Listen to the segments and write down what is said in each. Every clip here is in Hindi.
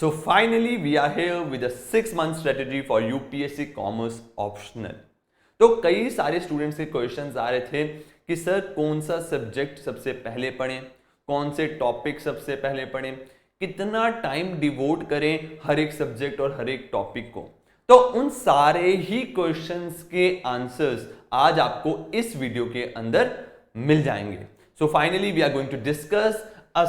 So finally we are here with a 6-month strategy for UPSC Commerce Optional। तो कई सारे स्टूडेंट्स के क्वेश्चंस आ रहे थे कि सर कौन सा सब्जेक्ट सबसे पहले पढ़ें, कौन से टॉपिक सबसे पहले पढ़ें, कितना टाइम डिवोट करें हर एक सब्जेक्ट और हर एक टॉपिक को। तो उन सारे ही क्वेश्चंस के आंसर्स आज आपको इस वीडियो के अंदर मिल जाएंगे। So finally we are going to discuss a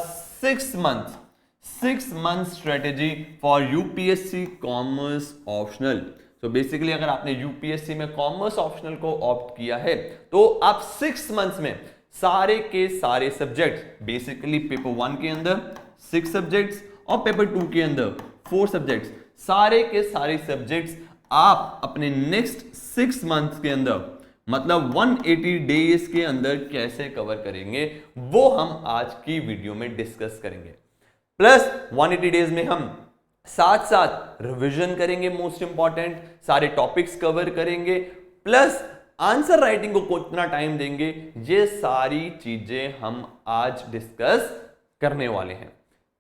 6 month strategy for UPSC Commerce Optional। तो बेसिकली अगर आपने यूपीएससी में कॉमर्स ऑप्शनल को ऑप्ट किया है तो आप 6 मंथ्स में सारे के सारे सब्जेक्ट्स, बेसिकली पेपर 1 के अंदर 6 सब्जेक्ट्स और पेपर 2 के अंदर 4 सब्जेक्ट्स, सारे के सारे सब्जेक्ट्स आप अपने नेक्स्ट 6 मंथ्स के अंदर मतलब 180 डेज के अंदर कैसे कवर करेंगे वो हम आज की वीडियो में डिस्कस करेंगे। प्लस 180 डेज में हम साथ साथ रिवीजन करेंगे, मोस्ट इंपॉर्टेंट सारे टॉपिक्स कवर करेंगे, प्लस आंसर राइटिंग को कितना टाइम देंगे, ये सारी चीजें हम आज डिस्कस करने वाले हैं।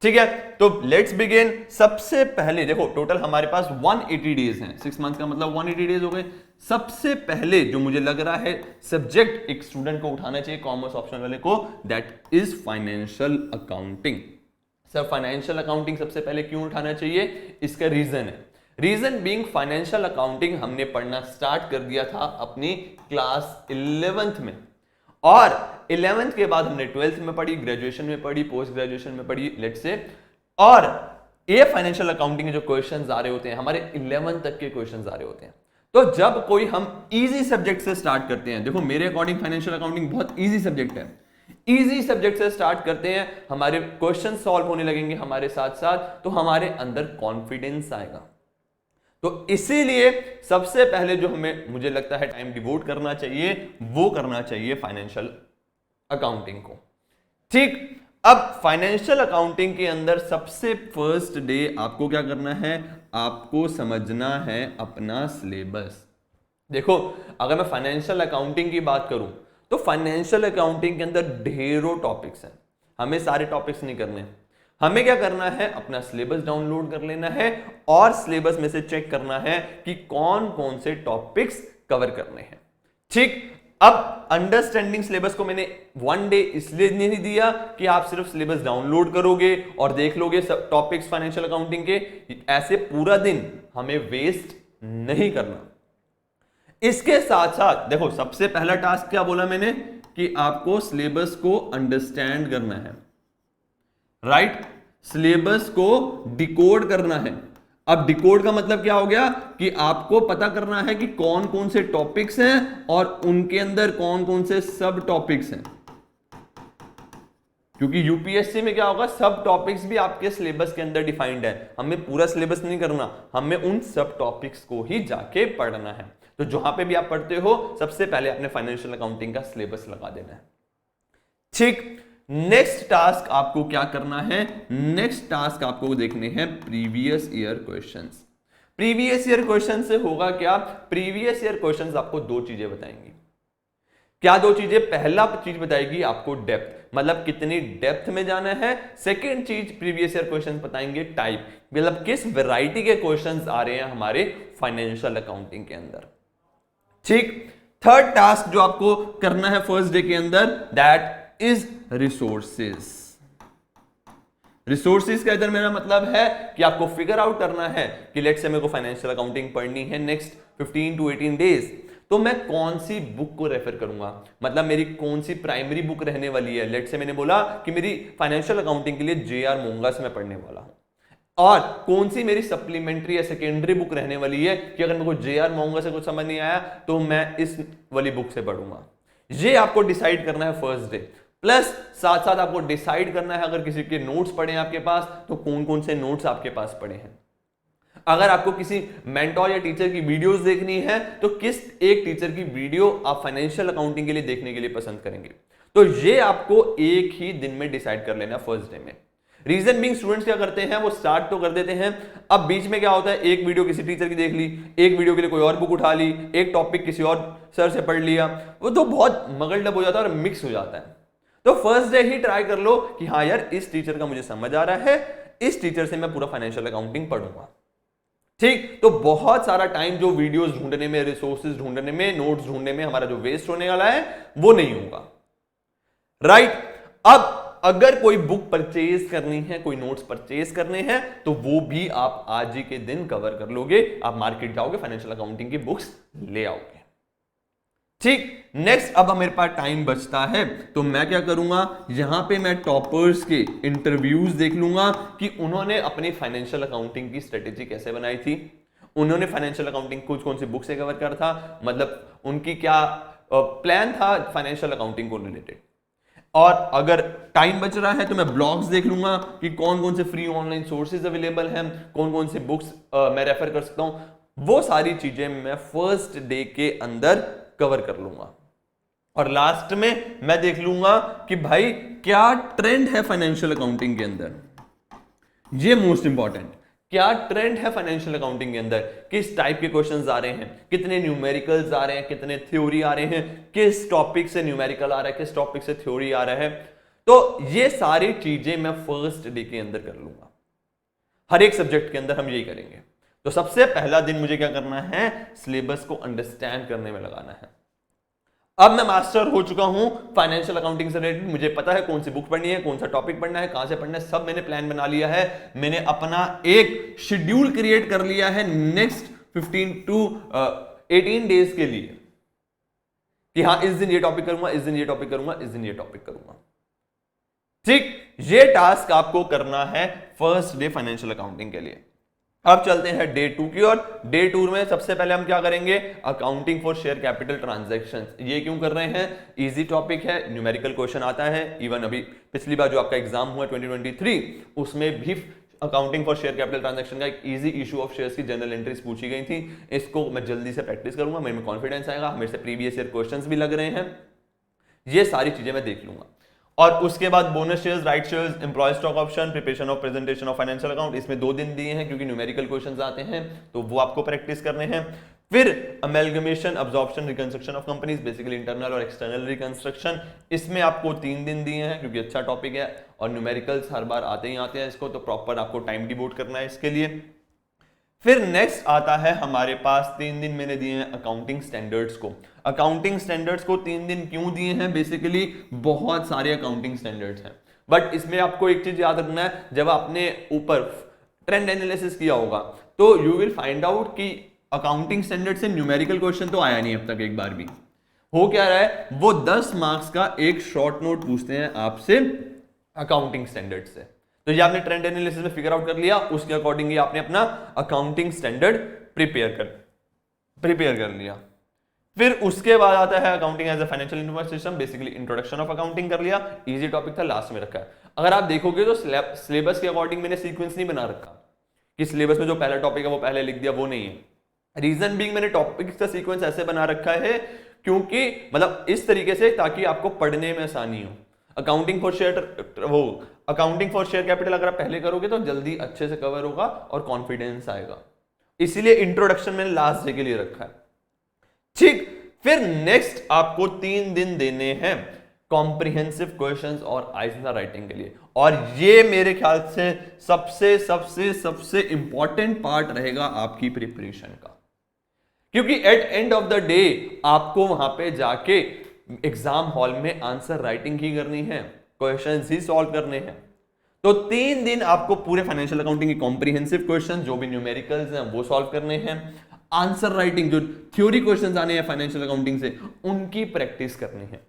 ठीक है, तो लेट्स बिगिन। सबसे पहले देखो टोटल हमारे पास 180 डेज हैं, 6 मंथ का मतलब 180 डेज हो गए। सबसे पहले जो मुझे लग रहा है सब्जेक्ट एक स्टूडेंट को उठाना चाहिए कॉमर्स ऑप्शनल वाले को, that is financial accounting. Sir financial accounting सबसे पहले क्यों उठाना चाहिए, इसका रीजन है। रीजन बीइंग फाइनेंशियल अकाउंटिंग हमने पढ़ना स्टार्ट कर दिया था अपनी क्लास 11th में, और 11th के बाद हमने 12th में पढ़ी, ग्रेजुएशन में पढ़ी, पोस्ट ग्रेजुएशन में पढ़ी, लेट्स से। और ये फाइनेंशियल अकाउंटिंग के जो क्वेश्चंस आ रहे होते हैं हमारे 11th तक के क्वेश्चंस आ रहे होते हैं। तो जब कोई हम इजी सब्जेक्ट से स्टार्ट करते हैं, देखो मेरे अकॉर्डिंग फाइनेंशियल अकाउंटिंग बहुत इजी सब्जेक्ट है, इजी सब्जेक्ट से स्टार्ट करते हैं, हमारे क्वेश्चन सॉल्व होने लगेंगे हमारे साथ साथ, तो हमारे अंदर कॉन्फिडेंस आएगा। तो इसीलिए सबसे पहले जो हमें मुझे लगता है टाइम डिवोट करना चाहिए वो करना चाहिए फाइनेंशियल अकाउंटिंग को। ठीक, अब फाइनेंशियल अकाउंटिंग के अंदर सबसे फर्स्ट डे आपको क्या करना है, आपको समझना है अपना सिलेबस। देखो अगर मैं फाइनेंशियल अकाउंटिंग की बात करूं तो फाइनेंशियल अकाउंटिंग के अंदर ढेरों टॉपिक्स हैं, हमें सारे टॉपिक्स नहीं करने। हमें क्या करना है, अपना सिलेबस डाउनलोड कर लेना है और सिलेबस में से चेक करना है कि कौन कौन से टॉपिक्स कवर करने हैं। ठीक, अब अंडरस्टैंडिंग सिलेबस को मैंने 1 डे इसलिए नहीं दिया कि आप सिर्फ सिलेबस डाउनलोड करोगे और देख लोगे सब टॉपिक्स फाइनेंशियल अकाउंटिंग के, ऐसे पूरा दिन हमें वेस्ट नहीं करना। इसके साथ साथ देखो सबसे पहला टास्क क्या बोला मैंने कि आपको सिलेबस को अंडरस्टैंड करना है, राइट? सिलेबस को डिकोड करना है। अब डिकोड का मतलब क्या हो गया कि आपको पता करना है कि कौन कौन से टॉपिक्स हैं और उनके अंदर कौन कौन से सब टॉपिक्स हैं, क्योंकि यूपीएससी में क्या होगा, सब टॉपिक्स भी आपके सिलेबस के अंदर डिफाइंड है। हमें पूरा सिलेबस नहीं करना, हमें उन सब टॉपिक्स को ही जाके पढ़ना है। तो जहां पे भी आप पढ़ते हो सबसे पहले अपने फाइनेंशियल अकाउंटिंग का सिलेबस लगा देना है। ठीक, नेक्स्ट टास्क आपको क्या करना है, नेक्स्ट टास्क आपको देखने हैं previous year questions. Previous year question से होगा क्या, प्रीवियस ईयर क्वेश्चंस आपको 2 चीजें बताएंगी। क्या 2 चीजें, पहला चीज बताएगी आपको डेप्थ, मतलब कितनी डेप्थ में जाना है। सेकेंड चीज प्रीवियस ईयर क्वेश्चंस बताएंगे टाइप, मतलब किस वैरायटी के क्वेश्चंस आ रहे हैं हमारे फाइनेंशियल अकाउंटिंग के अंदर। ठीक, थर्ड टास्क जो आपको करना है फर्स्ट डे के अंदर, दैट इज रिसोर्सेज। रिसोर्सेज का इधर मेरा मतलब है कि आपको फिगर आउट करना है कि लेट्स से मेरे को फाइनेंशियल अकाउंटिंग पढ़नी है नेक्स्ट 15 to 18 डेज, तो मैं कौन सी बुक को रेफर करूंगा, मतलब मेरी कौन सी प्राइमरी बुक रहने वाली है। लेट्स से मैंने बोला कि मेरी फाइनेंशियल अकाउंटिंग के लिए जेआर मोंगा से मैं पढ़ने वाला हूं, और कौन सी मेरी सप्लीमेंट्री या सेकेंडरी बुक रहने वाली है कि अगर मेरे को जेआर मोंगा से कुछ समझ नहीं आया तो मैं इस वाली बुक से पढ़ूंगा। ये आपको डिसाइड करना है फर्स्ट डे। प्लस साथ साथ आपको डिसाइड करना है अगर किसी के नोट्स पड़े हैं आपके पास तो कौन कौन से नोट्स आपके पास पड़े हैं। अगर आपको किसी मेंटोर या टीचर की वीडियोस देखनी है तो किस एक टीचर की वीडियो आप फाइनेंशियल अकाउंटिंग के लिए देखने के लिए पसंद करेंगे, तो ये आपको एक ही दिन में डिसाइड कर लेना फर्स्ट डे में। रीजन बीइंग स्टूडेंट्स क्या करते हैं, वो स्टार्ट तो कर देते हैं, अब बीच में क्या होता है, एक वीडियो किसी टीचर की देख ली, एक वीडियो के लिए कोई और बुक उठा ली, एक टॉपिक किसी और सर से पढ़ लिया, वो तो बहुत मगलडब हो जाता है और मिक्स हो जाता है। तो फर्स्ट डे ही ट्राई कर लो कि हाँ यार इस टीचर का मुझे समझ आ रहा है, इस टीचर से मैं पूरा फाइनेंशियल अकाउंटिंग पढ़ूंगा। ठीक, तो बहुत सारा टाइम जो वीडियोस ढूंढने में, रिसोर्सेज ढूंढने में, नोट्स ढूंढने में हमारा जो वेस्ट होने वाला है वो नहीं होगा। राइट, अब अगर कोई बुक परचेज करनी है, कोई नोट्स परचेज करने हैं, तो वो भी आप आज ही के दिन कवर कर लोगे। आप मार्केट जाओगे, फाइनेंशियल अकाउंटिंग की बुक्स ले आओगे। ठीक, नेक्स्ट अब मेरे पास टाइम बचता है तो मैं क्या करूंगा, यहां पे मैं टॉपर्स के इंटरव्यूज देख लूंगा कि उन्होंने अपनी फाइनेंशियल अकाउंटिंग की स्ट्रेटेजी कैसे बनाई थी, उन्होंने फाइनेंशियल अकाउंटिंग कुछ कौन सी बुक से कवर करा था, मतलब उनकी क्या प्लान था फाइनेंशियल अकाउंटिंग को रिलेटेड। और अगर टाइम बच रहा है तो मैं ब्लॉग्स देख लूंगा कि कौन कौन से फ्री ऑनलाइन सोर्सेज अवेलेबल हैं, कौन कौन से बुक्स मैं रेफर कर सकता हूं। वो सारी चीजें मैं फर्स्ट डे के अंदर कवर कर लूंगा। और लास्ट में मैं देख लूंगा कि भाई क्या ट्रेंड है फाइनेंशियल अकाउंटिंग के अंदर, ये मोस्ट इंपॉर्टेंट, क्या ट्रेंड है फाइनेंशियल अकाउंटिंग के अंदर, किस टाइप के क्वेश्चंस आ रहे हैं, कितने न्यूमेरिकल्स आ रहे हैं, कितने थ्योरी आ रहे हैं, किस टॉपिक से न्यूमेरिकल आ रहा है, किस टॉपिक से थ्योरी आ रहा है। तो ये सारी चीजें मैं फर्स्ट डे के अंदर कर लूंगा। हर एक सब्जेक्ट के अंदर हम यही करेंगे। तो सबसे पहला दिन मुझे क्या करना है, सिलेबस को अंडरस्टैंड करने में लगाना है। अब मैं मास्टर हो चुका हूं फाइनेंशियल अकाउंटिंग से रिलेटेड, मुझे पता है कौन सी बुक पढ़नी है, कौन सा टॉपिक पढ़ना है, कहां से पढ़ना है, सब मैंने प्लान बना लिया है। मैंने अपना एक शेड्यूल क्रिएट कर लिया है नेक्स्ट 15 टू 18 डेज के लिए कि हाँ इस दिन ये टॉपिक करूंगा, इस दिन ये टॉपिक करूंगा, इस दिन ये टॉपिक करूंगा। ठीक, ये टास्क आपको करना है फर्स्ट डे फाइनेंशियल अकाउंटिंग के लिए। अब चलते हैं डे 2 की ओर। डे 2 में सबसे पहले हम क्या करेंगे, accounting for share capital transactions. ये क्यों कर रहे हैं, इजी टॉपिक है, न्यूमेरिकल क्वेश्चन आता है। इवन अभी पिछली बार जो आपका एग्जाम हुआ 2023 उसमें भी accounting for share capital transaction का एक इजी इशू ऑफ शेयर्स की जनरल एंट्रीज पूछी गई थी। इसको मैं जल्दी से प्रैक्टिस करूंगा, मेरे में कॉन्फिडेंस आएगा, मेरे से प्रीवियस ईयर क्वेश्चंस भी लग रहे हैं। ये सारी चीजें मैं देख लूंगा। और उसके बाद bonus shares, right shares, employ stock option, preparation of presentation of financial account, इसमें 2 दिन दिए हैं क्योंकि न्यूमेरिकल क्वेश्चंस आते हैं तो वो आपको प्रैक्टिस करने हैं। फिर amalgamation, absorption, reconstruction of companies, basically internal और एक्सटर्नल रिकंस्ट्रक्शन, इसमें आपको 3 दिन दिए हैं क्योंकि अच्छा टॉपिक है और न्यूमेरिकल्स हर बार आते ही आते हैं इसको, तो प्रॉपर आपको टाइम डिवोट करना है इसके लिए। फिर नेक्स्ट आता है हमारे पास 3 दिन मैंने दिए हैं अकाउंटिंग स्टैंडर्ड्स को। अकाउंटिंग स्टैंडर्ड्स को 3 दिन क्यों दिए हैं, बेसिकली बहुत सारे अकाउंटिंग स्टैंडर्ड्स हैं, बट इसमें आपको एक चीज याद रखना है, जब आपने ऊपर ट्रेंड एनालिसिस किया होगा तो यू विल फाइंड आउट कि अकाउंटिंग स्टैंडर्ड से न्यूमेरिकल क्वेश्चन तो आया नहीं अब तक एक बार भी। हो क्या रहा है, वो 10 मार्क्स का एक शॉर्ट नोट पूछते हैं आपसे अकाउंटिंग स्टैंडर्ड से। तो ये आपने ट्रेंड एनालिसिस में फिगर आउट कर लिया, उसके अकॉर्डिंग आपने अपना अकाउंटिंग स्टैंडर्ड प्रिपेयर कर लिया। फिर उसके बाद आता है accounting as a financial information system, basically introduction of accounting कर लिया, इजी टॉपिक था, लास्ट में रखा है। अगर आप देखोगे तो सिलेबस के अकॉर्डिंग मैंने सीक्वेंस नहीं बना रखा कि सिलेबस में जो पहला टॉपिक है वो पहले लिख दिया, वो नहीं है। रीजन बीइंग मैंने टॉपिक का सीक्वेंस ऐसे बना रखा है क्योंकि मतलब इस तरीके से ताकि आपको पढ़ने में आसानी हो। अकाउंटिंग फॉर शेयर कैपिटल अगर आप पहले करोगे तो जल्दी अच्छे से कवर होगा और कॉन्फिडेंस आएगा, इसीलिए इंट्रोडक्शन मैंने लास्ट डे के लिए रखा है। ठीक, फिर नेक्स्ट आपको 3 दिन देने हैं कॉम्प्रिहेंसिव क्वेश्चंस और आइसनर राइटिंग के लिए, और ये मेरे ख्याल से सबसे सबसे सबसे इंपॉर्टेंट पार्ट रहेगा आपकी प्रिपरेशन का, क्योंकि at end of the day आपको वहां पे जाके एग्जाम हॉल में आंसर राइटिंग ही करनी है, क्वेश्चंस ही सॉल्व करने हैं। तो 3 दिन आपको पूरे फाइनेंशियल अकाउंटिंग के कॉम्प्रिहेंसिव क्वेश्चन जो भी न्यूमेरिकल्स हैं वो सॉल्व करने हैं, आंसर राइटिंग जो थ्योरी क्वेश्चंस आने हैं फाइनेंशियल अकाउंटिंग से उनकी प्रैक्टिस करनी है।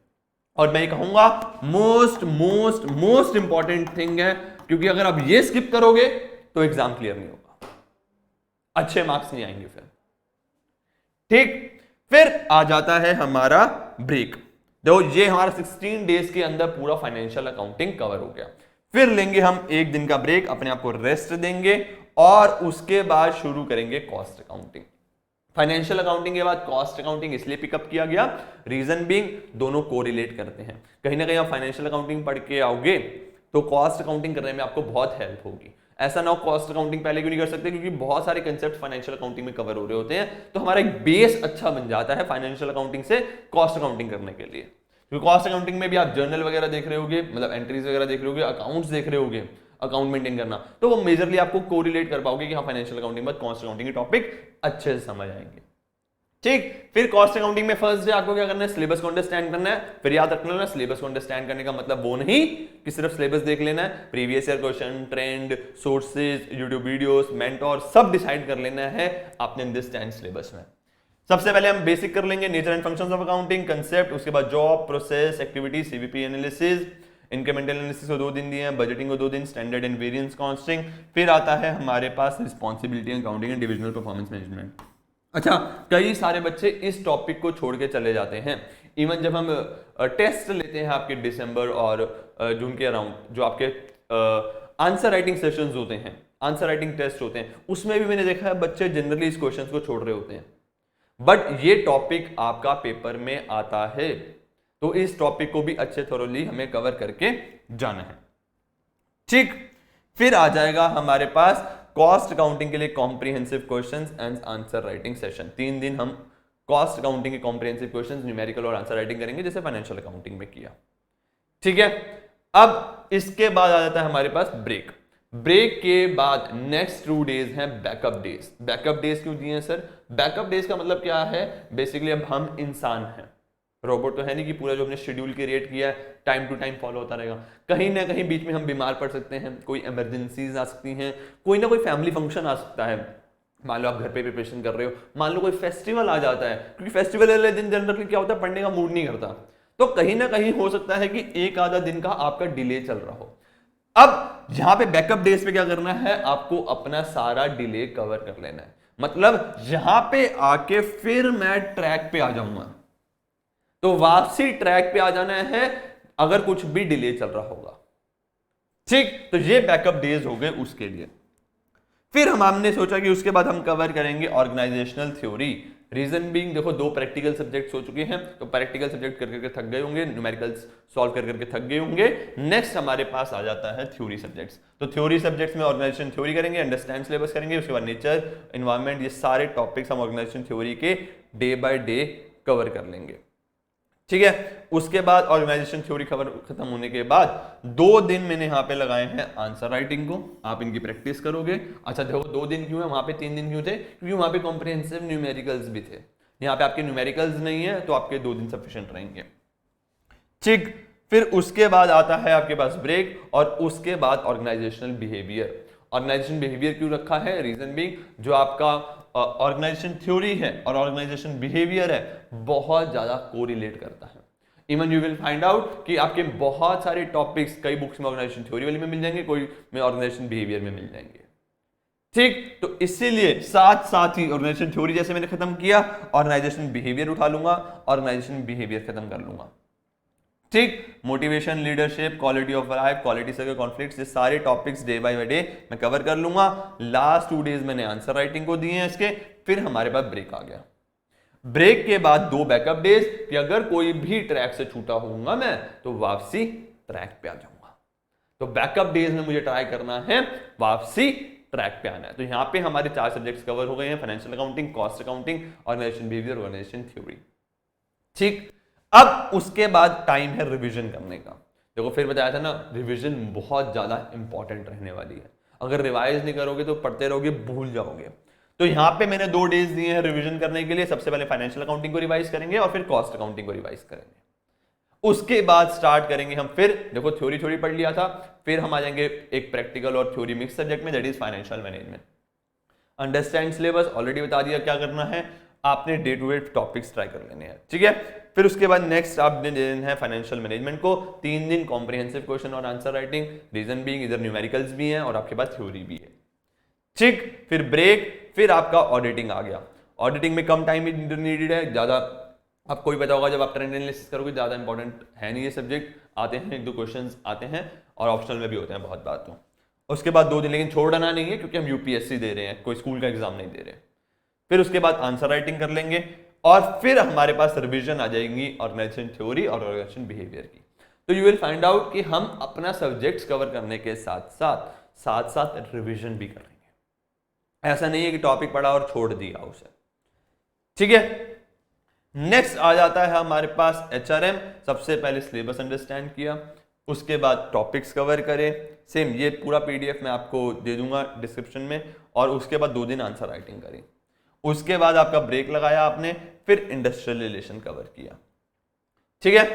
और मैं ये कहूंगा most most most important thing है, क्योंकि अगर आप ये स्किप करोगे तो एग्जाम क्लियर नहीं होगा, अच्छे मार्क्स नहीं आएंगे फिर। ठीक, फिर आ जाता है हमारा ब्रेक। तो ये हमारा 16 डेज के अंदर पूरा फाइनेंशियल अकाउंटिंग कवर हो गया। फिर लेंगे हम 1 दिन का ब्रेक, अपने आप को रेस्ट देंगे और उसके बाद शुरू करेंगे कॉस्ट अकाउंटिंग। फाइनेंशियल अकाउंटिंग के बाद कॉस्ट अकाउंटिंग इसलिए पिकअप किया गया, रीजन बीइंग दोनों कोरिलेट करते हैं। कहीं ना कहीं आप फाइनेंशियल अकाउंटिंग पढ़ के आओगे तो कॉस्ट अकाउंटिंग करने में आपको बहुत हेल्प होगी। ऐसा ना हो कॉस्ट अकाउंटिंग पहले क्यों नहीं कर सकते, क्योंकि बहुत सारे कंसेप्ट फाइनेंशियल अकाउंटिंग में कवर हो रहे होते हैं, तो हमारा एक बेस अच्छा बन जाता है फाइनेंशियल अकाउंटिंग से कॉस्ट अकाउंटिंग करने के लिए। क्योंकि कॉस्ट अकाउंटिंग में भी आप जर्नल वगैरह देख रहे होगे, मतलब एंट्रीज वगैरह देख रहे होगे, अकाउंट्स देख रहे होगे। अकाउंट मेंटेन करना, तो वो मेजरली आपको कोरिलेट कर पाओगे कि हाँ फाइनेंशियल अकाउंटिंग में कॉस्ट अकाउंटिंग के टॉपिक अच्छे से समझ आएंगे। ठीक, फिर कॉस्ट अकाउंटिंग में फर्स्ट डे आपको क्या करना है, सिलेबस को अंडरस्टैंड करना है। फिर याद रख लेना, सिलेबस को अंडरस्टैंड करने का मतलब वो नहीं कि सिर्फ सिलेबस देख लेना है, previous year question, trend, sources, YouTube videos, mentor सब डिसाइड कर लेना है आपने अंडरस्टैंड सिलेबस में। सबसे पहले हम बेसिक कर लेंगे, nature and functions of accounting, concept, उसके बाद job, process, activity, CVP analysis, incremental analysis को 2 दिन दिए हैं, बजटिंग को 2 दिन, स्टैंडर्ड एंड वेरिएंस कॉस्टिंग। फिर आता है हमारे पास responsibility accounting and divisional performance management. अच्छा, कई सारे बच्चे इस टॉपिक को छोड़ के चले जाते हैं। इवन जब हम टेस्ट लेते हैं आपके दिसंबर और जून के अराउंड, जो आपके आंसर राइटिंग सेशंस होते हैं, आंसर राइटिंग टेस्ट होते हैं, उसमें भी मैंने देखा है बच्चे जनरली इस क्वेश्चंस को छोड़ रहे होते हैं। बट ये टॉपिक आपका पेपर में आता है, तो इस टॉपिक को भी अच्छे थोरोली हमें कवर करके जाना है। ठीक, फिर आ जाएगा हमारे पास कॉस्ट अकाउंटिंग के लिए comprehensive questions and answer writing session. 3 दिन हम कॉस्ट अकाउंटिंग के कॉम्प्रिहेंसिव क्वेश्चंस, न्यूमेरिकल और आंसर राइटिंग करेंगे जैसे फाइनेंशियल अकाउंटिंग में किया। ठीक है, अब इसके बाद आ जाता है हमारे पास ब्रेक। ब्रेक के बाद नेक्स्ट 2 डेज हैं बैकअप डेज। बैकअप डेज क्यों दिए हैं सर? बैकअप डेज का मतलब क्या है? बेसिकली अब हम इंसान हैं, रोबोट तो है नहीं कि पूरा जो हमने शेड्यूल क्रिएट किया है टाइम टू टाइम फॉलो होता रहेगा। कहीं ना कहीं बीच में हम बीमार पड़ सकते हैं, कोई इमरजेंसीज आ सकती हैं, कोई ना कोई फैमिली फंक्शन आ सकता है। मान लो आप घर पे प्रिपरेशन कर रहे हो, मान लो कोई फेस्टिवल आ जाता है, क्योंकि फेस्टिवल वाले दिन जनरली क्या होता है, पढ़ने का मूड नहीं करता, तो कहीं ना कहीं हो सकता है कि 1 आधा दिन का आपका डिले चल रहा हो। अब यहां पे बैकअप डेज पे क्या करना है, आपको अपना सारा डिले कवर कर लेना है। मतलब यहां पे आके फिर मैं ट्रैक पे आ जाऊंगा, तो वापसी ट्रैक पे आ जाना है अगर कुछ भी डिले चल रहा होगा। ठीक, तो ये बैकअप डेज हो गए उसके लिए। फिर हमने सोचा कि उसके बाद हम कवर करेंगे ऑर्गेनाइजेशनल थ्योरी। रीजन बीइंग, देखो 2 प्रैक्टिकल सब्जेक्ट्स हो चुके हैं, तो प्रैक्टिकल सब्जेक्ट कर करके थक गए होंगे, न्यूमेरिकल्स सॉल्व कर करके थक गए होंगे। नेक्स्ट हमारे पास आ जाता है थ्योरी सब्जेक्ट्स। तो थ्योरी सब्जेक्ट्स में ऑर्गेनाइजेशन थ्योरी करेंगे, अंडरस्टैंड सिलेबस करेंगे, उसके बाद नेचर, एनवायरनमेंट, ये सारे टॉपिक्स हम ऑर्गेनाइजेशन थ्योरी के डे बाय डे कवर कर लेंगे। ठीक है, उसके बाद ऑर्गेनाइजेशन थ्योरी खत्म होने के बाद 2 दिन मैंने यहाँ पे लगाए हैं आंसर राइटिंग को, आप इनकी प्रैक्टिस करोगे। अच्छा देखो 2 दिन क्यों है, वहां पे 3 दिन क्यों थे? क्योंकि वहां पे कॉम्प्रिहेंसिव न्यूमेरिकल्स भी थे। यहाँ पे आपके न्यूमेरिकल्स नहीं है, तो आपके 2 दिन सफिशिएंट रहेंगे। ठीक, फिर उसके बाद आता है आपके पास ब्रेक, और उसके बाद ऑर्गेनाइजेशनल बिहेवियर। ऑर्गेनाइजेशन बिहेवियर क्यों रखा है? रीजन बीइंग, जो आपका ऑर्गेनाइजेशन थ्योरी है और ऑर्गेनाइजेशन बिहेवियर है बहुत ज्यादा कोरिलेट करता है। Even you will find out कि आपके बहुत सारे टॉपिक्स कई बुक्स में ऑर्गेनाइजेशन थ्योरी वाली में मिल जाएंगे, कोई में ऑर्गेनाइजेशन बिहेवियर में मिल जाएंगे। ठीक, तो इसीलिए साथ साथ ही ऑर्गेनाइजेशन थ्योरी जैसे मैंने खत्म किया, ऑर्गेनाइजेशन बिहेवियर उठा लूंगा, ऑर्गेनाइजेशन बिहेवियर खत्म कर लूंगा। ठीक, motivation, leadership, quality of life, quality से कॉन्फ्लिक्ट्स, ये सारे टॉपिक्स डे बाय डे मैं कवर कर लूंगा। लास्ट 2 डेज मैंने आंसर राइटिंग को दिए हैं इसके। फिर हमारे पास ब्रेक आ गया। ब्रेक के बाद 2 बैकअप डेज कि अगर कोई भी ट्रैक से छूटा होऊंगा मैं, तो वापसी ट्रैक पे आ जाऊंगा। तो बैकअप डेज में मुझे ट्राई करना है वापसी ट्रैक पे आना है। तो यहां पे हमारे 4 सब्जेक्ट्स कवर हो गए हैं, financial accounting, cost accounting, organisation behaviour, organisation theory. ठीक, अब उसके बाद टाइम है रिवीजन करने का। देखो फिर बताया था ना, रिवीजन बहुत ज्यादा इंपॉर्टेंट रहने वाली है। अगर रिवाइज नहीं करोगे तो पढ़ते रहोगे, भूल जाओगे। तो यहां पे मैंने 2 डेज दिए हैं रिवीजन करने के लिए। सबसे पहले फाइनेंशियल अकाउंटिंग को रिवाइज करेंगे और फिर कॉस्ट अकाउंटिंग को रिवाइज करेंगे। उसके बाद स्टार्ट करेंगे हम, फिर देखो थ्योरी थोड़ी पढ़ लिया था, फिर हम आ जाएंगे एक प्रैक्टिकल और थ्योरी मिक्स सब्जेक्ट में, that is financial management. Understand syllabus already बता दिया क्या करना है, आपने day to day topics try कर लेने हैं। ठीक है, फिर उसके बाद नेक्स्ट आपने देना है फाइनेंशियल मैनेजमेंट को 3 दिन कॉम्प्रिहेंसिव क्वेश्चन और आंसर राइटिंग। रीजन बीइंग इधर न्यूमेरिकल्स भी हैं और आपके पास थ्योरी भी है। ठीक, फिर ब्रेक, फिर आपका ऑडिटिंग आ गया। ऑडिटिंग में कम टाइम नीडेड है, ज्यादा आपको भी पता होगा जब आप ट्रेंड एनालिसिस करोगे, ज्यादा इंपॉर्टेंट है नहीं ये सब्जेक्ट, आते हैं 1-2 क्वेश्चंस आते हैं और ऑप्शनल में भी होते हैं बहुत बार। तो उसके बाद 2 दिन लेकिन छोड़ना नहीं है, क्योंकि हम यूपीएससी दे रहे हैं, कोई स्कूल का एग्जाम नहीं दे रहे। फिर उसके बाद आंसर राइटिंग कर लेंगे और फिर हमारे पास रिवीजन आ जाएंगी ऑर्गेनाइजेशन थ्योरी और ऑर्गेनाइजेशन बिहेवियर की। तो यू विल फाइंड आउट कि हम अपना सब्जेक्ट्स कवर करने के साथ साथ रिवीजन भी करेंगे। ऐसा नहीं है कि टॉपिक पढ़ा और छोड़ दिया उसे। ठीक है, नेक्स्ट आ जाता है हमारे पास एचआरएम। सबसे पहले सिलेबस अंडरस्टैंड किया, उसके बाद टॉपिक्स कवर करें, सेम ये पूरा पीडीएफ मैं आपको दे दूंगा डिस्क्रिप्शन में, और उसके बाद 2 दिन आंसर राइटिंग करी। उसके बाद आपका ब्रेक लगाया आपने, फिर इंडस्ट्रियल रिलेशन कवर किया, ठीक है,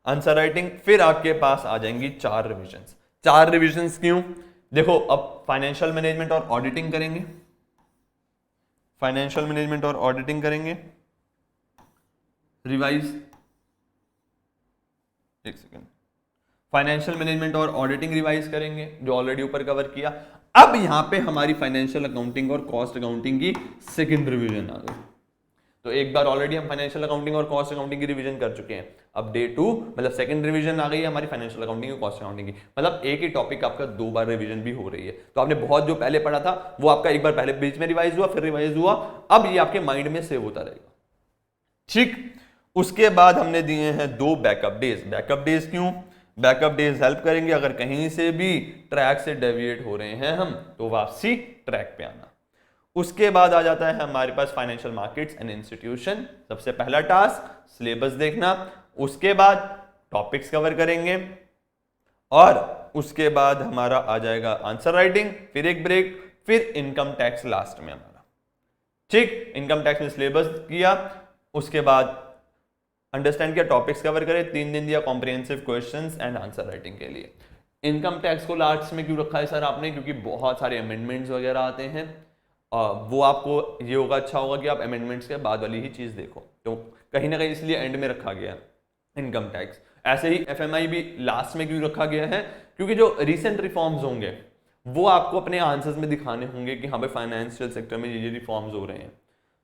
आंसर राइटिंग, फिर आपके पास आ जाएंगी 4 रिविजन्स। 4 रिविजन्स क्यों? देखो अब फाइनेंशियल मैनेजमेंट और ऑडिटिंग करेंगे, फाइनेंशियल मैनेजमेंट और ऑडिटिंग करेंगे रिवाइज, एक सेकेंड, फाइनेंशियल मैनेजमेंट और ऑडिटिंग रिवाइज करेंगे जो ऑलरेडी ऊपर कवर किया। अब यहां पे हमारी फाइनेंशियल अकाउंटिंग और कॉस्ट अकाउंटिंग की सेकंड रिवीजन आ गई। तो एक बार ऑलरेडी हम फाइनेंशियल अकाउंटिंग और कॉस्ट अकाउंटिंग की रिवीजन कर चुके हैं, अब डे 2 मतलब सेकंड रिवीजन आ गई है हमारी फाइनेंशियल अकाउंटिंग और कॉस्ट अकाउंटिंग की, मतलब एक ही टॉपिक आपका 2 बार रिवीजन भी हो रही है। तो आपने बहुत जो पहले पढ़ा था वो आपका एक बार पहले बीच में रिवाइज हुआ, फिर रिवाइज हुआ, अब ये आपके माइंड में सेव होता रहेगा, ठीक। उसके बाद हमने दिए हैं 2 बैकअप डेज। बैकअप डेज क्यों? बैकअप डेज हेल्प करेंगे अगर कहीं से भी ट्रैक से डेविएट हो रहे हैं हम, तो वापसी ट्रैक पे आना। उसके बाद आ जाता है हमारे पास फाइनेंशियल मार्केट्स एंड इंस्टीट्यूशन, सबसे पहला टास्क सिलेबस देखना, उसके बाद टॉपिक्स कवर करेंगे, और उसके बाद हमारा आ जाएगा आंसर राइटिंग, फिर एक ब्रेक, फिर इनकम टैक्स लास्ट में हमारा, ठीक। इनकम टैक्स में सिलेबस किया, उसके बाद अंडरस्टैंड किया, टॉपिक्स कवर करें, 3 दिन दिया comprehensive questions and answer writing के लिए। इनकम टैक्स को लास्ट में क्यों रखा है सर आपने? क्योंकि बहुत सारे अमेंडमेंट्स वगैरह आते हैं, वो आपको ये होगा, अच्छा होगा कि आप अमेंडमेंट्स के बाद वाली ही चीज देखो, तो कहीं ना कहीं इसलिए एंड में रखा गया इनकम टैक्स। ऐसे ही एफएमआई भी लास्ट में क्यों रखा गया है? क्योंकि जो रिसेंट रिफॉर्म्स होंगे वो आपको अपने आंसर्स में दिखाने होंगे कि हाँ भाई फाइनेंशियल सेक्टर में ये रिफॉर्म्स हो रहे हैं,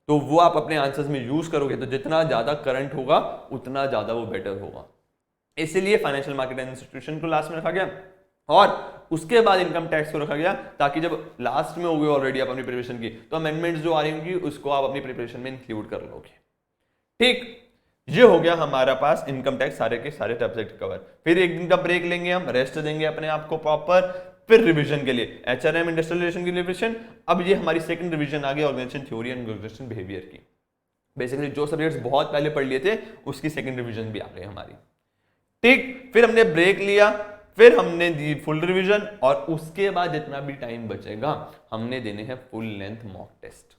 तो वो आप अपने आंसर्स में यूज करोगे, तो जितना ज्यादा करंट होगा उतना ज्यादा वो बेटर होगा, इसलिए फाइनेंशियल मार्केट एंड इंस्टीट्यूशन को लास्ट में रखा गया, और उसके बाद इनकम टैक्स को रखा गया, ताकि जब लास्ट में हो गए ऑलरेडी आप अपनी प्रिपरेशन की, तो अमेंडमेंट्स जो आ रही होंगी उसको आप अपनी प्रिपरेशन में इंक्लूड कर लोगे, ठीक। ये हो गया हमारा पास इनकम टैक्स सारे के सारे सब्जेक्ट कवर। फिर एक दिन का ब्रेक लेंगे, हम रेस्ट देंगे अपने आप को प्रॉपर, फिर रिवीजन के लिए एचआरएम इंडस्ट्रियल रिलेशन की रिवीजन। अब ये हमारी सेकंड रिवीजन आ गई organisation theory and organisation behaviour की, बेसिकली जो सब्जेक्ट्स बहुत पहले पढ़ लिए थे उसकी सेकंड रिवीजन भी आ गई हमारी, ठीक। फिर हमने ब्रेक लिया, फिर हमने दी फुल रिवीजन, और उसके बाद जितना भी टाइम बचेगा हमने देने हैं फुल लेंथ मॉक टेस्ट,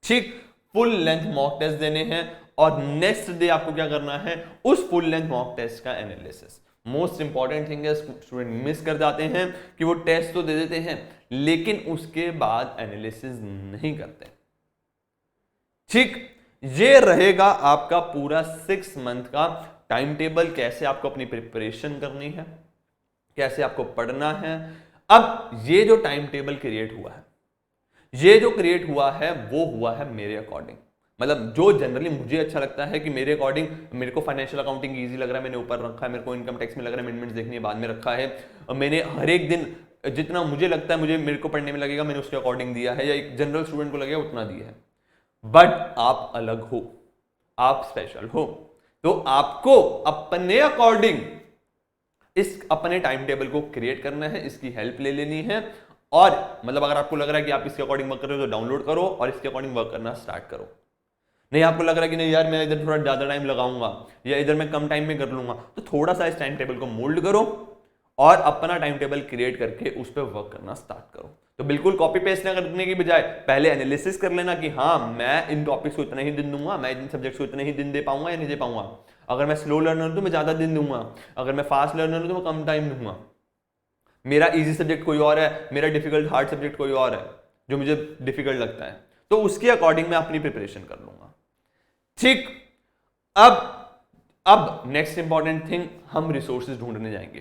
ठीक। फुल लेंथ मॉक टेस्ट देने हैं, और नेक्स्ट डे आपको क्या करना है, उस फुल लेंथ मॉक टेस्ट का एनालिसिस। मोस्ट इंपॉर्टेंट थिंग है, स्टूडेंट मिस कर जाते हैं कि वो टेस्ट तो दे देते हैं लेकिन उसके बाद एनालिसिस नहीं करते, ठीक। ये रहेगा आपका पूरा 6 मंथ का टाइम टेबल, कैसे आपको अपनी प्रिपरेशन करनी है, कैसे आपको पढ़ना है। अब ये जो टाइम टेबल क्रिएट हुआ है, ये जो क्रिएट हुआ है वो हुआ है मेरे अकॉर्डिंग, मतलब जो जनरली मुझे अच्छा लगता है कि मेरे अकॉर्डिंग, मेरे को फाइनेंशियल अकाउंटिंग इजी लग रहा है, मैंने ऊपर रखा है, मेरे को इनकम टैक्स में लग रहा है अमेंडमेंट्स देखनी है बाद में रखा है, और मैंने हर एक दिन जितना मुझे लगता है मुझे मेरे को पढ़ने में लगेगा मैंने उसके अकॉर्डिंग दिया है, या एक जनरल स्टूडेंट को लगेगा उतना दिया है। बट आप अलग हो, आप स्पेशल हो, तो आपको अपने अकॉर्डिंग इस अपने टाइम टेबल को क्रिएट करना है, इसकी हेल्प ले लेनी है, और मतलब अगर आपको लग रहा है कि आप इसके अकॉर्डिंग वर्क कर रहे हो तो डाउनलोड करो और इसके अकॉर्डिंग वर्क करना स्टार्ट करो। नहीं आपको लग रहा है कि नहीं यार मैं इधर थोड़ा ज्यादा टाइम लगाऊंगा या इधर मैं कम टाइम में कर लूंगा, तो थोड़ा सा इस टाइम टेबल को मोल्ड करो और अपना टाइम टेबल क्रिएट करके उस पर वर्क करना स्टार्ट करो। तो बिल्कुल कॉपी पेस्ट करने की बजाय पहले एनालिसिस कर लेना कि हाँ मैं इन टॉपिक्स को इतना ही दिन दूंगा, मैं इन सब्जेक्ट्स को इतने ही दिन दे पाऊंगा या नहीं दे पाऊंगा। अगर मैं स्लो लर्नर हूं तो मैं ज्यादा दिन दूंगा, अगर मैं फास्ट लर्नर हूं तो मैं कम टाइम दूंगा। मेरा इजी सब्जेक्ट कोई और है, मेरा डिफिकल्ट हार्ड सब्जेक्ट कोई और है जो मुझे डिफिकल्ट लगता है, तो उसके अकॉर्डिंग मैं अपनी प्रिपरेशन कर लूंगा, ठीक। अब नेक्स्ट इंपॉर्टेंट थिंग, हम रिसोर्सेज ढूंढने जाएंगे।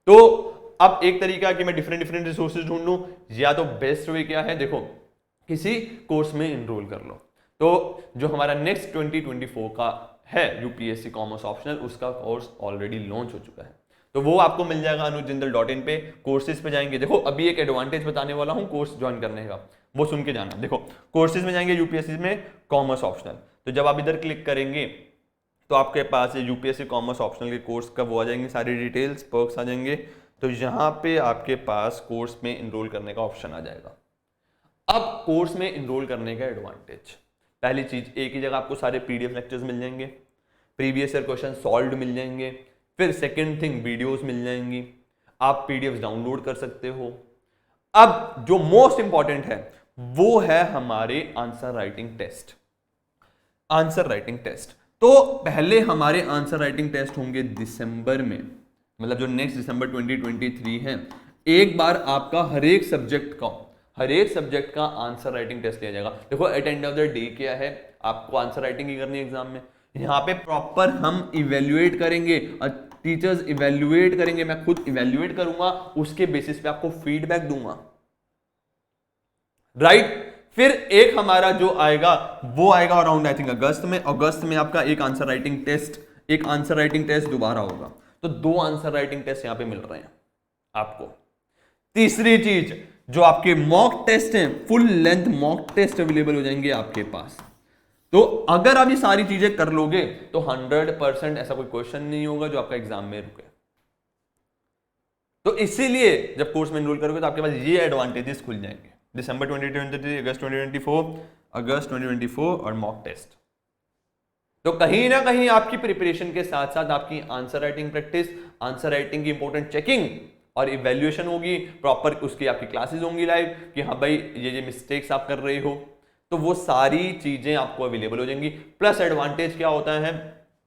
तो अब एक तरीका कि मैं डिफरेंट रिसोर्सेज ढूंढूं, या तो बेस्ट वे क्या है, देखो किसी कोर्स में इनरोल कर लो। तो जो हमारा नेक्स्ट 2024 का है यूपीएससी कॉमर्स ऑप्शनल, उसका कोर्स ऑलरेडी लॉन्च हो चुका है, तो वो आपको मिल जाएगा anujjindal.in पे। कोर्सेज पे जाएंगे, देखो अभी एक एडवांटेज बताने वाला हूं कोर्स ज्वाइन करने का, वो सुन के जाना। देखो कोर्सेज में जाएंगे यूपीएससी में कॉमर्स ऑप्शनल, तो जब आप इधर क्लिक करेंगे तो आपके पास यूपीएससी कॉमर्स ऑप्शनल के कोर्स का वो आ जाएंगे, सारी डिटेल्स पर्क्स आ जाएंगे। तो यहाँ पे आपके पास कोर्स में इनरोल करने का ऑप्शन आ जाएगा। अब कोर्स में इनरोल करने का एडवांटेज, पहली चीज एक ही जगह आपको सारे पीडीएफ लेक्चर्स मिल जाएंगे, प्रीवियस ईयर क्वेश्चन सॉल्व्ड मिल जाएंगे, फिर सेकेंड थिंग, वीडियोस मिल जाएंगी, आप पीडीएफ डाउनलोड कर सकते हो। अब जो मोस्ट इंपॉर्टेंट है वो है हमारे answer writing test. Answer writing test, तो पहले हमारे आंसर राइटिंग टेस्ट होंगे दिसंबर में, मतलब जो नेक्स्ट दिसंबर 2023 है। एक बार आपका हर एक सब्जेक्ट का आंसर राइटिंग टेस्ट लिया जाएगा। देखो at end of the day क्या है, आपको आंसर राइटिंग ही करनी है एग्जाम में। यहाँ पे प्रॉपर हम इवेल्युएट करेंगे, टीचर्स इवेल्युएट करेंगे, मैं खुद इवेल्युएट करूंगा, उसके बेसिस पे आपको फीडबैक दूंगा, राइट। फिर एक हमारा जो आएगा वो आएगा अराउंड आई थिंक अगस्त में आपका एक आंसर राइटिंग टेस्ट दोबारा होगा। तो 2 आंसर राइटिंग टेस्ट यहां पे मिल रहे हैं आपको। तीसरी चीज, जो आपके मॉक टेस्ट हैं, full length mock test available हो जाएंगे आपके पास। तो अगर आप ये सारी चीजें कर लोगे तो 100% ऐसा कोई क्वेश्चन नहीं होगा जो आपका एग्जाम में रुके। तो इसीलिए जब कोर्स में एनरोल करोगे तो आपके पास ये एडवांटेजेस खुल जाएंगे, दिसंबर 2023, अगस्त 2024 और मॉक टेस्ट। तो कहीं ना कहीं आपकी प्रिपरेशन के साथ साथ आपकी answer writing practice, answer writing की इंपॉर्टेंट चेकिंग और इवैल्यूएशन होगी, प्रॉपर उसकी आपकी क्लासेस होंगी लाइव कि हाँ भाई ये मिस्टेक्स आप कर रहे हो, तो वो सारी चीजें आपको अवेलेबल हो जाएंगी। प्लस एडवांटेज क्या होता है,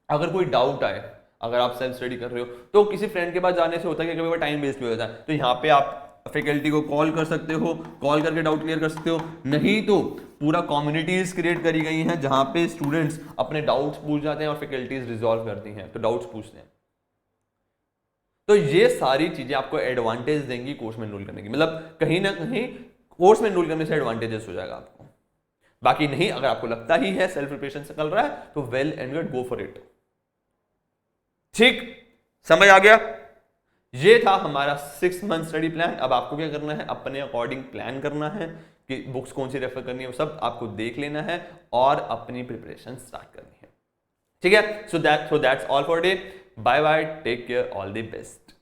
अगर कोई डाउट आए, अगर आप सेल्फ स्टडी कर रहे हो तो किसी फ्रेंड के पास जाने से होता है कि कभी कभी टाइम वेस्ट भी हो जाता है, तो यहाँ पे आप फैकल्टी को कॉल कर सकते हो, कॉल करके डाउट क्लियर कर सकते हो। नहीं तो पूरा कम्युनिटीज क्रिएट करी गई हैं जहां पे स्टूडेंट्स अपने डाउट्स पूछ जाते हैं और फैकल्टीज रिजॉल्व करती हैं, तो डाउट्स पूछते हैं। तो ये सारी चीजें आपको एडवांटेज देंगी कोर्स में एनरोल करने की, मतलब कहीं ना कहीं कोर्स में एनरोल करने से एडवांटेजेस हो जाएगा आपको। बाकी नहीं, अगर आपको लगता ही है सेल्फ प्रिपरेशन से चल रहा है तो well and good, go for it. ठीक, समझ आ गया? ये था हमारा 6 मंथ स्टडी प्लान। अब आपको क्या करना है, अपने अकॉर्डिंग प्लान करना है कि बुक्स कौन सी रेफर करनी है, वो सब आपको देख लेना है और अपनी प्रिपरेशन स्टार्ट करनी है। ठीक है, so that's all for day. Bye bye, take care, all the best.